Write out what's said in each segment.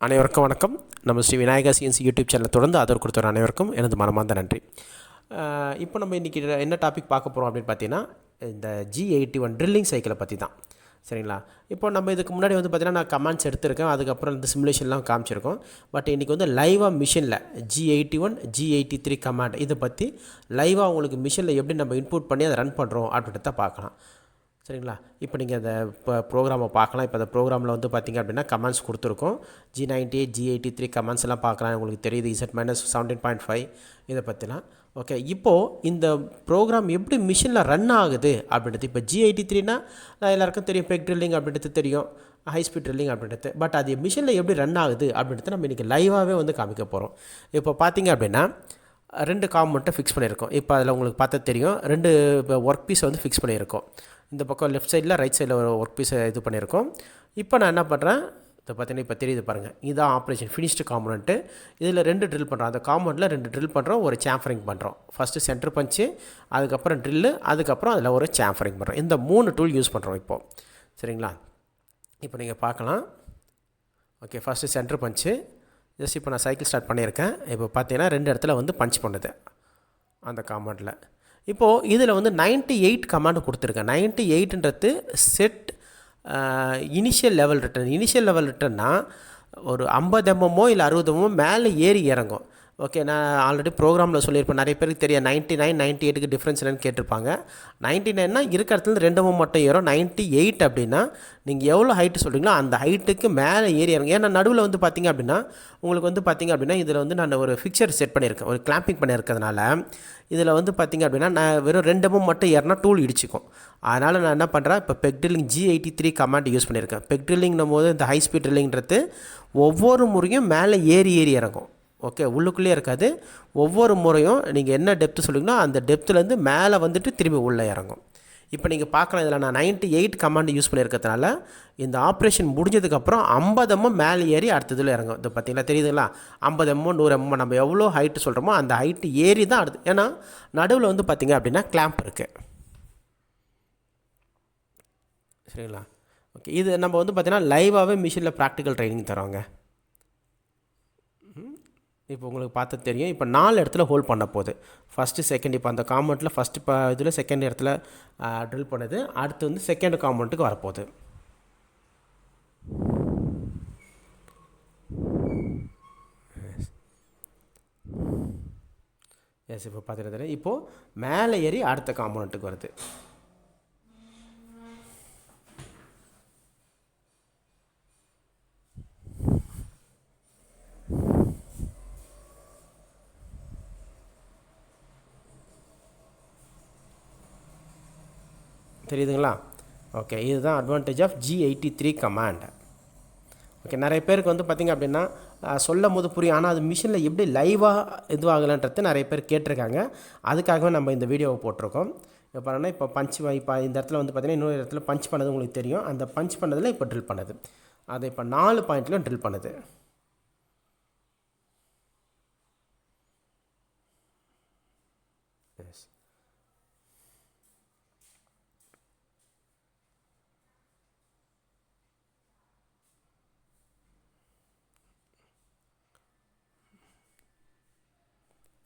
அனைவருக்கும் வணக்கம். நம்ம ஸ்ரீ விநாயகா சிஎன்சி யூடியூப் சேனலை தொடர்ந்து ஆதரவு கொடுத்தவர் அனைவருக்கும் எனது மனமார்ந்த நன்றி. இப்போ நம்ம இன்றைக்கி என்ன டாபிக் பார்க்க போகிறோம் அப்படின்னு பார்த்தீங்கன்னா, இந்த G81 ட்ரில்லிங் சைக்கிளை பற்றி தான். சரிங்களா? இப்போ நம்ம இதுக்கு முன்னாடி வந்து பார்த்திங்கன்னா நான் கமெண்ட்ஸ் எடுத்திருக்கேன், அதுக்கப்புறம் இந்த சிமுலேஷன்லாம் காமிச்சிருக்கோம். பட் இன்றைக்கி வந்து லைவாக மிஷினில் G81 G83 கமாண்ட் இதை பற்றி லைவாக உங்களுக்கு மிஷினில் எப்படி நம்ம இன்புட் பண்ணி அதை ரன் பண்ணுறோம் அப்படின்றத பார்க்கலாம். சரிங்களா? இப்போ நீங்கள் அந்த ப்ரோக்ராமை பார்க்கலாம். இப்போ அந்த ப்ரோக்ராமில் வந்து பார்த்திங்க அப்படின்னா கமெண்ட்ஸ் கொடுத்துருக்கோம். G98 G83 கமெண்ட்ஸ் எல்லாம் பார்க்கலாம். உங்களுக்கு தெரியுது Z-17.5 இதை பற்றிலாம். ஓகே, இப்போது இந்த ப்ரோக்ராம் எப்படி மிஷினில் ரன் ஆகுது அப்படின்றது. இப்போ G83னா எல்லாருக்கும் தெரியும், பெக் ட்ரில்லிங் அப்படின்றது தெரியும், ஹை ஸ்பீட் ட்ரில்லிங் அப்படின்றது. பட் அது மிஷினில் எப்படி ரன் ஆகுது அப்படின்றது நம்ம இன்றைக்கி லைவாகவே வந்து காமிக்க போகிறோம். இப்போ பார்த்திங்க அப்படின்னா 2 காம்பவுண்ட்டை ஃபிக்ஸ் பண்ணியிருக்கோம். இப்போ அதில் உங்களுக்கு பார்த்தா தெரியும், 2 ஒர்க் பீஸை வந்து ஃபிக்ஸ் பண்ணியிருக்கோம். இந்த பக்கம் லெஃப்ட் சைடில் ரைட் சைடில் ஒரு ஒர்க் பீஸை இது பண்ணியிருக்கோம். இப்போ நான் என்ன பண்ணுறேன், இதை பார்த்தீங்கன்னா இப்போ தெரியுது பாருங்கள், இதுதான் ஆப்ரேஷன் ஃபினிஷ்டு காம்பனண்ட்டு. இதில் 2 ட்ரில் பண்ணுறோம். அந்த காம்பவுண்டில் 2 ட்ரில் பண்ணுறோம், ஒரு சாம்ஃபரிங் பண்ணுறோம். ஃபஸ்ட்டு சென்டர் பஞ்சு, அதுக்கப்புறம் ட்ரில்லு, அதுக்கப்புறம் அதில் ஒரு சாம்ஃபரிங் பண்ணுறோம். இந்த 3 டூல் யூஸ் பண்ணுறோம் இப்போது. சரிங்களா? இப்போ நீங்கள் பார்க்கலாம். ஓகே, ஃபஸ்ட்டு சென்டர் பஞ்சு. ஜஸ்ட் இப்போ நான் சைக்கிள் ஸ்டார்ட் பண்ணியிருக்கேன். இப்போ பார்த்தீங்கன்னா 2 இடத்துல வந்து பஞ்ச் பண்ணுது அந்த காம்பவுண்டில். இப்போது இதில் வந்து 98 கமாண்டு கொடுத்துருக்கேன். 98ன்றது set initial level return. Initial level ரிட்டர்னா ஒரு 50 mm இல்லை 60 mm மேலே ஏறி இறங்கும். ஓகே, நான் ஆல்ரெடி ப்ரோக்ராமில் சொல்லியிருப்பேன், நிறைய பேருக்கு தெரியும் 99 98க்கு டிஃப்ரென்ஸ் என்னன்னு கேட்டிருப்பாங்க. 99னா இருக்க இடத்துல 2 mm மட்டும் ஏறும். 98 அப்படின்னா நீங்கள் எவ்வளோ ஹைட்டு சொல்கிறீங்களோ அந்த ஹைட்டுக்கு மேலே ஏறி இறங்கும். ஏன்னா நடுவில் வந்து பார்த்திங்க அப்படின்னா உங்களுக்கு வந்து பார்த்திங்க அப்படின்னா இதில் வந்து நான் ஒரு ஃபிக்சர் செட் பண்ணியிருக்கேன், ஒரு கிளாம்பிங் பண்ணியிருக்கிறதுனால இதில் வந்து பார்த்திங்க அப்படின்னா நான் வெறும் 2 mm மட்டும் ஏறினா டூல் இடிச்சிக்கும். அதனால் நான் என்ன பண்ணுறேன், இப்போ பெக் ட்ரில்லிங் G83 கமாண்ட் யூஸ் பண்ணியிருக்கேன். பெக் ட்ரில்லிங்னும் போது இந்த ஹை ஸ்பீட் ட்ரில்லிங்கிறது ஒவ்வொரு முறையும் மேலே ஏறி இறங்கும். ஓகே, உள்ளுக்குள்ளேயே இருக்காது. ஒவ்வொரு முறையும் நீங்கள் என்ன டெப்த்து சொல்லிங்கன்னா அந்த டெப்த்துலேருந்து மேலே வந்துட்டு திரும்பி உள்ளே இறங்கும். இப்போ நீங்கள் பார்க்கலாம், இதில் நான் 98 கமாண்ட் யூஸ் பண்ணியிருக்கிறதுனால இந்த ஆப்ரேஷன் முடிஞ்சதுக்கப்புறம் 50 mm மேலே ஏறி அடுத்ததில் இறங்கும். இது பார்த்தீங்களா, தெரியுதுங்களா? 50 mm 100 mm நம்ம எவ்வளோ ஹைட்டு சொல்கிறோமோ அந்த ஹைட்டு ஏறி தான் அடுத்து. ஏன்னா நடுவில் வந்து பார்த்திங்க அப்படின்னா கிளாம்ப் இருக்குது. சரிங்களா? ஓகே, இது நம்ம வந்து பார்த்திங்கன்னா லைவாகவே மிஷினில் ப்ராக்டிக்கல் ட்ரைனிங் தரோங்க. இப்போ உங்களுக்கு பார்த்து தெரியும், இப்போ 4 இடத்துல ஹோல்ட் பண்ண போகுது. ஃபஸ்ட்டு செகண்ட், இப்போ அந்த காம்பவுண்டில் ஃபஸ்ட்டு இப்போ இதில் செகண்ட் இடத்துல ட்ரில் பண்ணுது. அடுத்து வந்து செகண்ட் காம்பவுண்ட்டுக்கு வரப்போகுது. எஸ், இப்போ பார்த்துட்டு இப்போது மேலே ஏறி அடுத்த காம்பவுண்ட்டுக்கு வருது. தெரியுதுங்களா? ஓகே, இதுதான் advantage of G83 command. Okay, நிறைய பேருக்கு வந்து பார்த்திங்க அப்படின்னா சொல்லும் போது புரியும், ஆனால் அது மிஷினில் எப்படி லைவாக இதுவாகலன்றது நிறைய பேர் கேட்டிருக்காங்க. அதுக்காகவே நம்ம இந்த வீடியோவை போட்டிருக்கோம். இப்போ பாருங்கன்னா, இப்போ இப்போ இந்த இடத்துல வந்து பார்த்திங்கன்னா இன்னொரு இடத்துல பஞ்ச் பண்ணது உங்களுக்கு தெரியும். அந்த பஞ்ச் பண்ணதில் இப்போ ட்ரில் பண்ணுது. அதை இப்போ 4 பாயிண்ட்லையும் ட்ரில் பண்ணுது. Yes,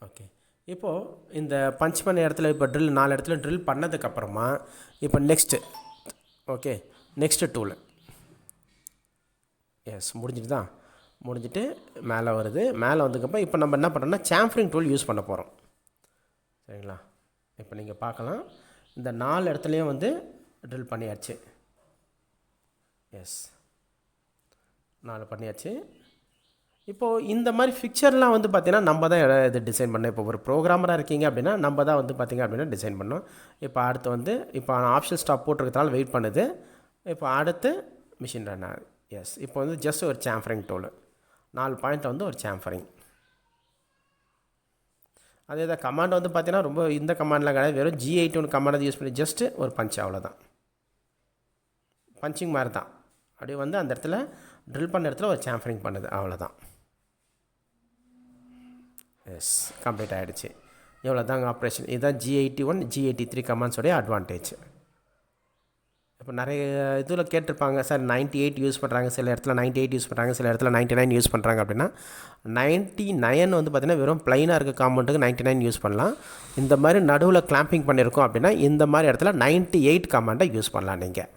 okay. இப்போது இந்த பஞ்ச் பண்ண இடத்துல இப்போ 4 இடத்துல ட்ரில் பண்ணதுக்கப்புறமா இப்போ next, okay, next tool. Yes, முடிஞ்சிட்டு தான், முடிஞ்சிட்டு மேலே வருது. மேலே வந்ததுக்கப்புறம் இப்போ நம்ம என்ன பண்ணுறோம்னா சாம்ஃபரிங் டூல் யூஸ் பண்ண போகிறோம். சரிங்களா? இப்போ நீங்கள் பார்க்கலாம், இந்த 4 இடத்துலையும் வந்து ட்ரில் பண்ணியாச்சு. எஸ், 4 பண்ணியாச்சு. இப்போது இந்த மாதிரி ஃபிக்சர்லாம் வந்து பார்த்திங்கன்னா நம்ம தான் இது டிசைன் பண்ணோம். இப்போ ஒரு ப்ரோக்ராமராக இருக்கீங்க அப்படின்னா நம்ம தான் வந்து பார்த்திங்க அப்படின்னா டிசைன் பண்ணோம். இப்போ அடுத்து வந்து இப்போ ஆப்ஷன் ஸ்டாப் போட்டிருக்கிறதால வெயிட் பண்ணுது. இப்போ அடுத்து மிஷின் ரன் ஆகுது. எஸ், இப்போ வந்து ஜஸ்ட் ஒரு சாம்ஃபரிங் டூலு, 4 பாயிண்ட்டில் வந்து ஒரு சாம்ஃபரிங். அதே தான் கமாண்ட் வந்து பார்த்திங்கன்னா ரொம்ப இந்த கமாண்ட்லாம் கிடையாது, வெறும் G81 கமாண்டை யூஸ் பண்ணி ஜஸ்ட்டு ஒரு பஞ்ச், அவ்வளோதான். பஞ்சிங் மாதிரி தான். அப்படியே வந்து அந்த இடத்துல ட்ரில் பண்ண இடத்துல ஒரு சாம்ஃபரிங் பண்ணுது, அவ்வளோதான். எஸ், கம்ப்ளீட் ஆகிடுச்சு. எவ்வளோ தாங்க ஆப்ரேஷன். இதுதான் G81 G83 கமாண்ட்ஸோடைய அட்வான்டேஜ். இப்போ நிறைய இதில் கேட்டிருப்பாங்க சார் 98 யூஸ் பண்ணுறாங்க, சில இடத்துல 98 யூஸ் பண்ணுறாங்க, சில இடத்துல 99 யூஸ் பண்ணுறாங்க அப்படின்னா 99 வந்து பார்த்திங்கன்னா வெறும் ப்ளைனாக இருக்க காம்பவுண்டுக்கு 99 யூஸ் பண்ணலாம். இந்த மாதிரி நடுவில் கிளாம்பிங் பண்ணியிருக்கோம் அப்படின்னா இந்த மாதிரி இடத்துல 98 கமாண்டை யூஸ் பண்ணலாம் நீங்கள்.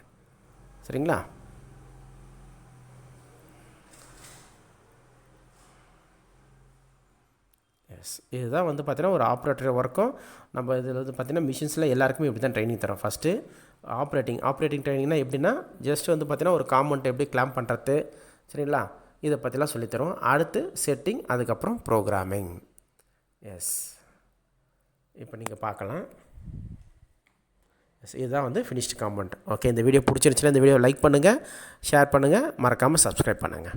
சரிங்களா? எஸ், இதுதான் வந்து பார்த்தீங்கன்னா ஒரு ஆப்ரேட்டர் ஒர்க்கும். நம்ம இதில் வந்து பார்த்திங்கன்னா மிஷின்ஸில் எல்லாருக்குமே இப்படி தான் ட்ரைனிங் தரோம். ஃபஸ்ட்டு ஆப்ரேட்டிங் ட்ரைனிங்னா எப்படின்னா ஜஸ்ட் வந்து பார்த்திங்கன்னா ஒரு காம்பவுண்ட் எப்படி கிளாம்ப் பண்ணுறது, சரிங்களா, இதை பற்றிலாம் சொல்லித்தரோம். அடுத்து செட்டிங், அதுக்கப்புறம் ப்ரோக்ராமிங். எஸ், இப்போ நீங்கள் பார்க்கலாம். எஸ், இதுதான் வந்து ஃபினிஷ்டு காம்பவுண்ட். ஓகே, இந்த வீடியோ பிடிச்சிருந்துச்சுன்னா இந்த வீடியோ லைக் பண்ணுங்கள், ஷேர் பண்ணுங்கள், மறக்காமல் சப்ஸ்கிரைப் பண்ணுங்கள்.